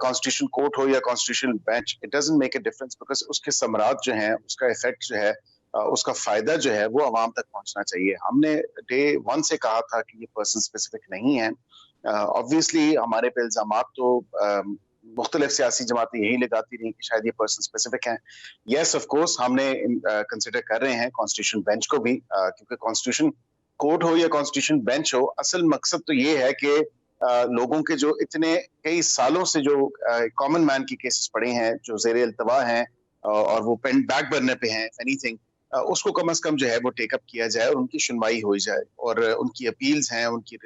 Constitution court हो या constitutional bench, it doesn't make a difference, because उसके समरात जो हैं, उसका इफेक्ट जो है, उसका फायदा जो है वो आवाम तक पहुंचना चाहिए। हमने डे वन से कहा था कि ये पर्सन स्पेसिफिक नहीं है। ऑब्वियसली हमारे पे इल्जामात तो मुख्तलिफ सियासी जमातें यही लगाती रही कि शायद ये पर्सन स्पेसिफिक हैं। यस, ऑफ कोर्स हमने कंसिडर कर रहे हैं कॉन्स्टिट्यूशन बेंच को भी, क्योंकि कॉन्स्टिट्यूशन कोर्ट हो या कॉन्स्टिट्यूशन बेंच हो, असल मकसद तो ये है कि लोगों के जो इतने कई सालों से जो कॉमन मैन की केसेस पड़े हैं, जो जेर इल्तवा हैं और वो पेन बैक बर्नर पे हैं, एनीथिंग, उसको कम से कम जो है वो टेकअप किया जाए और उनकी सुनवाई हो जाए, और उनकी अपील्स हैं, उनकी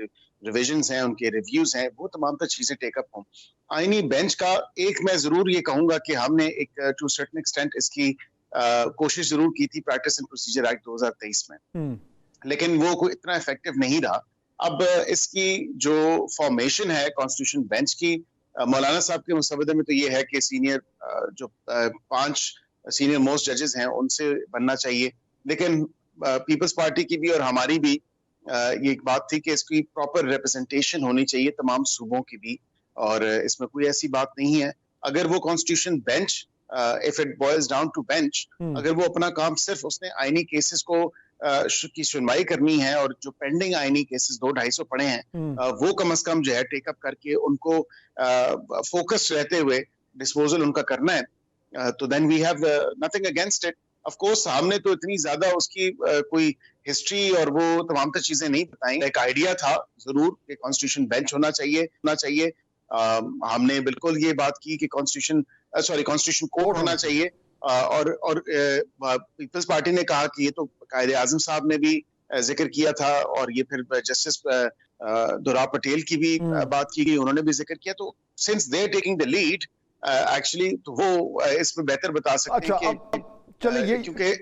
रिविजन्स हैं, उनके रिव्यूज हैं, वो तमाम तर चीजें टेकअप हों। आईनी बेंच का एक मैं जरूर ये कहूंगा कि हमने एक टू सर्टेन एक्सटेंट इसकी कोशिश जरूर की थी प्रैक्टिस एंड प्रोसीजर एक्ट 2023 में, लेकिन वो कोई इतना इफेक्टिव नहीं रहा। अब इसकी जो फॉर्मेशन है कॉन्स्टिट्यूशन बेंच की, मौलाना साहब के मुसवदे में तो ये है कि सीनियर जो 5 सीनियर मोस्ट जजेस हैं उनसे बनना चाहिए, लेकिन पीपल्स पार्टी की भी और हमारी भी ये एक बात थी कि इसकी प्रॉपर रिप्रेजेंटेशन होनी चाहिए तमाम सूबों की भी, और इसमें कोई ऐसी बात नहीं है। अगर वो constitution bench, if it boils down to bench, अगर वो अपना काम सिर्फ उसने आईनी केसेस को की सुनवाई करनी है, और जो पेंडिंग आईनी केसेस 200-250 पड़े हैं वो कम से कम जो है टेकअप करके उनको फोकस रहते हुए डिस्पोजल उनका करना है, तो then we have nothing against it. Of course हमने तो इतनी ज्यादा उसकी कोई हिस्ट्री और वो तमाम तर चीजें नहीं बताई। एक आइडिया था जरूर कि कॉन्स्टिट्यूशन बेंच होना चाहिए। हमने बिल्कुल ये बात की कि कॉन्स्टिट्यूशन कोर्ट होना चाहिए, और पीपल्स पार्टी ने कहा कि ये तो कायदे आजम साहब ने भी जिक्र किया था, और ये फिर जस्टिस दुरा पटेल की भी बात की गई, उन्होंने भी जिक्र किया। तो since they are taking the lead actually, तो वो इसमें बेहतर बता सकते हैं कि चलिए, क्योंकि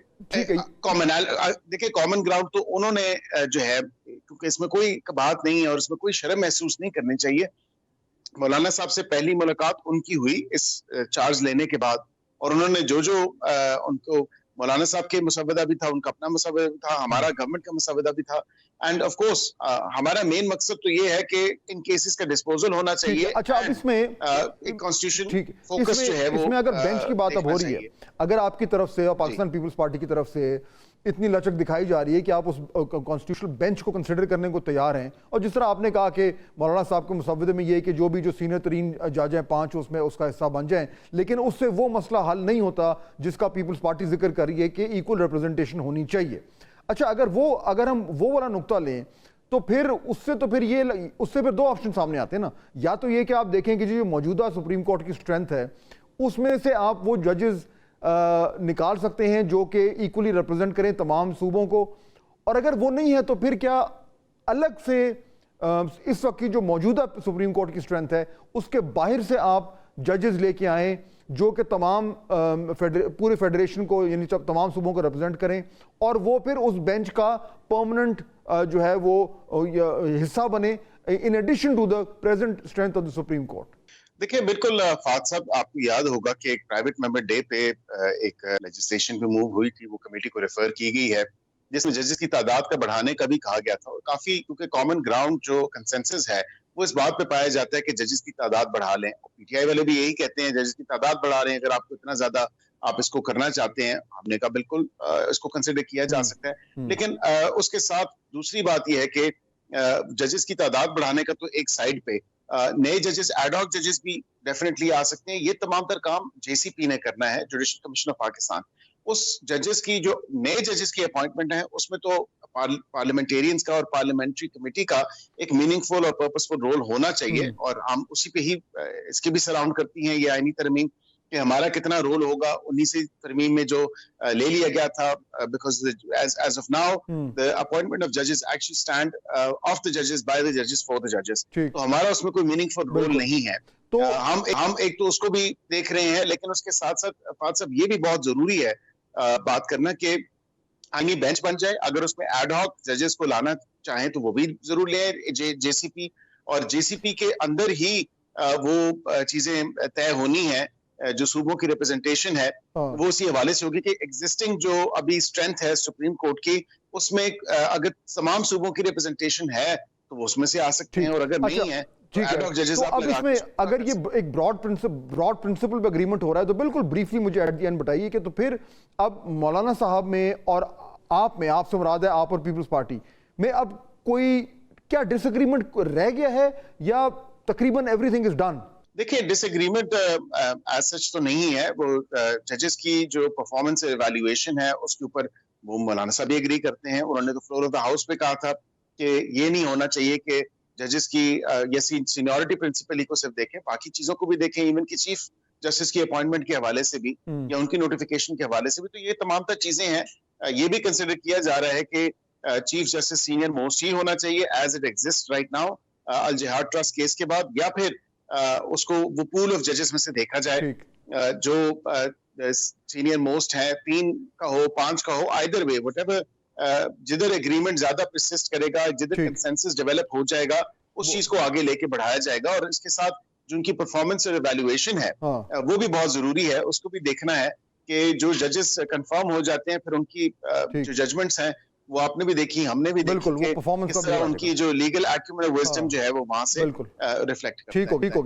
देखिए कॉमन ग्राउंड तो उन्होंने जो है, क्योंकि इसमें कोई बात नहीं है और इसमें कोई शर्म महसूस नहीं करनी चाहिए। मौलाना साहब से पहली मुलाकात उनकी हुई इस चार्ज लेने के बाद, और उन्होंने जो उनको मौलाना साहब के मुसवदा भी था, उनका अपना मुसवदा भी था, हमारा गवर्नमेंट का मुसवदा भी था, एंड ऑफ कोर्स हमारा मेन मकसद तो ये है कि इन केसेस का डिस्पोजल होना चाहिए। अच्छा, अब इसमें एक कॉन्स्टिट्यूशन फोकस जो है वो, इसमें अगर बेंच की बात अब हो रही है, अगर आपकी तरफ से और पाकिस्तान पीपल्स पार्टी की तरफ से इतनी लचक दिखाई जा रही है कि आप उस कॉन्स्टिट्यूशनल बेंच को कंसिडर करने को तैयार हैं, और जिस तरह आपने कहा कि मौलाना साहब के मुसवदे में ये कि जो भी जो सीनियर तरीन जज हैं 5 उसमें उसका हिस्सा बन जाएं, लेकिन उससे वो मसला हल नहीं होता जिसका पीपल्स पार्टी जिक्र कर रही है कि इक्वल रिप्रेजेंटेशन होनी चाहिए। अच्छा, अगर हम वो वाला नुक्ता लें तो फिर उससे फिर 2 ऑप्शन सामने आते हैं ना। या तो ये कि आप देखें कि जो मौजूदा सुप्रीम कोर्ट की स्ट्रेंथ है उसमें से आप वो जजेस निकाल सकते हैं जो कि इक्वली रिप्रेजेंट करें तमाम सूबों को, और अगर वो नहीं है तो फिर क्या अलग से इस वक्त की जो मौजूदा सुप्रीम कोर्ट की स्ट्रेंथ है उसके बाहर से आप जजेस लेके आएं जो कि तमाम पूरे फेडरेशन को यानी तमाम सूबों को रिप्रेजेंट करें, और वो फिर उस बेंच का परमानेंट जो है वो हिस्सा बने in addition to the present strength of the supreme court. देखिए, बिल्कुल फाद साहब, आपको याद होगा कि एक प्राइवेट मेंबर डे पे एक लेजिस्लेशन पे मूव हुई थी, वो कमेटी को रेफर की गई है, जिसमें जजेस की तादाद का बढ़ाने का भी कहा गया था, और काफी क्योंकि कॉमन ग्राउंड जो कंसेंसस है वो इस बात पे पाया जाता है कि जजेस की तादाद बढ़ा लें। पीटीआई वाले भी यही कहते हैं, जजेस की तादाद बढ़ा रहे हैं, अगर आपको इतना ज्यादा आप इसको करना चाहते हैं, हमने कहा बिल्कुल इसको कंसिडर किया जा सकता है। लेकिन उसके साथ दूसरी बात यह है कि जजेस की तादाद बढ़ाने का तो एक साइड पे नए जजेस, एडहॉक जजेस भी डेफिनेटली आ सकते हैं। ये तमाम तर काम जेसीपी ने करना है, जुडिशल कमीशन ऑफ पाकिस्तान। उस जजेस की जो नए जजेस की अपॉइंटमेंट है उसमें तो पार्लियामेंटेरियंस का और पार्लियामेंट्री कमेटी का एक मीनिंगफुल और पर्पसफुल रोल होना चाहिए, और हम उसी पे ही इसके भी सराउंड करती हैं ये आईनी तरमीम कि हमारा कितना रोल होगा। 19वीं तरमीम में जो ले लिया गया था, because as of now the appointment of जजेस एक्चुअली स्टैंड ऑफ द जजेस बाय द जजेस फॉर द जजेस, तो हमारा उसमें कोई मीनिंगफुल रोल नहीं है। तो हम एक तो उसको भी देख रहे हैं, लेकिन उसके साथ साथ फाद साहब ये भी बहुत जरूरी है बात करना कि आईनी बेंच बन जाए। अगर उसमें एडहॉक जजेस को लाना चाहें तो वो भी जरूर ले जेसीपी, और जेसीपी के अंदर ही वो चीजें तय होनी है। जो सूबों की रिप्रेजेंटेशन है वो उसी हवाले से होगी कि एग्जिस्टिंग जो अभी स्ट्रेंथ है सुप्रीम कोर्ट की, उसमें अगर तमाम सूबों की रिप्रेजेंटेशन है तो वो उसमें से आ सकते हैं, और अगर नहीं है ठीक है। एड हॉक जजेस तो आप अब लगा इसमें के अगर ये एक ब्रॉड प्रिंसिपल पे एग्रीमेंट हो रहा है तो बिल्कुल ब्रीफली मुझे एट द एंड बताइए कि तो फिर अब मौलाना साहब में और आप में, आपसे मुराद है आप और पीपल्स पार्टी में, अब कोई क्या डिसएग्रीमेंट रह गया है या तकरीबन एवरीथिंग इज डन? देखिए, डिसएग्रीमेंट एज सच तो नहीं है। वो जजेस की जो परफॉर्मेंस इवैल्यूएशन है उसके ऊपर वो मौलाना साहब भी एग्री करते हैं। उन्होंने तो फ्लोर ऑफ द हाउस पे कहा था कि ये नहीं होना चाहिए कि जजेस की ये सीनियरिटी प्रिंसिपल ही को सिर्फ देखें, बाकी चीजों को भी देखें, इवन की चीफ जस्टिस की अपॉइंटमेंट के हवाले से भी या उनकी नोटिफिकेशन के हवाले से भी। तो ये तमाम तर चीजें हैं। ये भी कंसिडर किया जा रहा है कि चीफ जस्टिस सीनियर मोस्ट ही होना चाहिए as it exists right now अल जिहाद ट्रस्ट केस के बाद, या फिर उसको वो पूल ऑफ जजेस में से देखा जाए जो सीनियर मोस्ट है, 3 का हो 5 का हो, आइदर वे व्हाटएवर, जिधर एग्रीमेंट ज्यादा परसिस्ट करेगा, जिधर कंसेंसस डेवलप हो जाएगा, उस चीज को आगे लेके बढ़ाया जाएगा। और इसके साथ जो उनकी परफॉर्मेंस और इवैल्यूएशन है वो भी बहुत जरूरी है। उसको भी देखना है कि जो जजेस कंफर्म हो जाते हैं फिर उनकी जो जजमेंट्स हैं वो आपने भी देखी, हमने भी देखी कि किस तरह उनकी जो लीगल एक्यूमेंट विजडम जो है वो वहां से रिफ्लेक्ट करता है। ठीक हो गया।